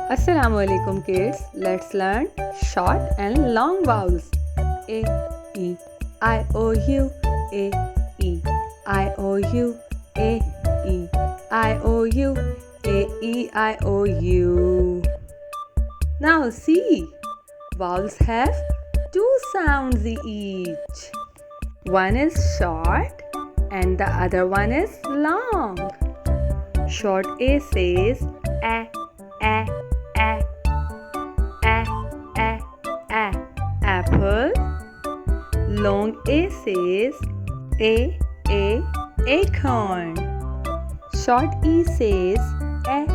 Assalamu alaikum kids. Let's learn short and long vowels. A, E, I, O, U, A, E, I, O, U, A, E, I, O, U, A, E, I, O, U. Now see, vowels have two sounds each. One is short and the other one is long. Short A says a, a, a, a, a, a, apple. Long A says a, acorn. Short E says a,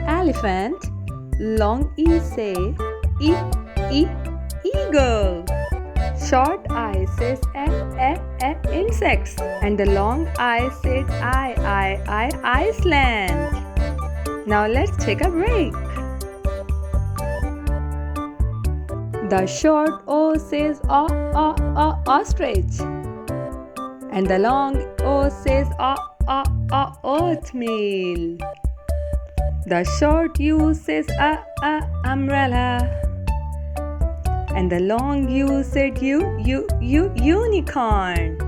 elephant. Long E say e, eagle. Short I says a, insects. And the long I said I, Iceland. Now let's take a break. The short O says ostrich. And the long O says oatmeal. The short U says umbrella. And the long U said unicorn.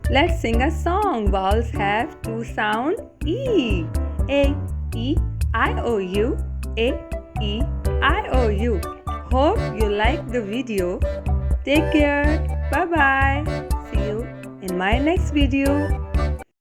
Let's sing a song. Vowels have two sounds. E, E, I, O, U, A, E, I, O, U. Hope you like the video. Take care. Bye bye. See you in my next video.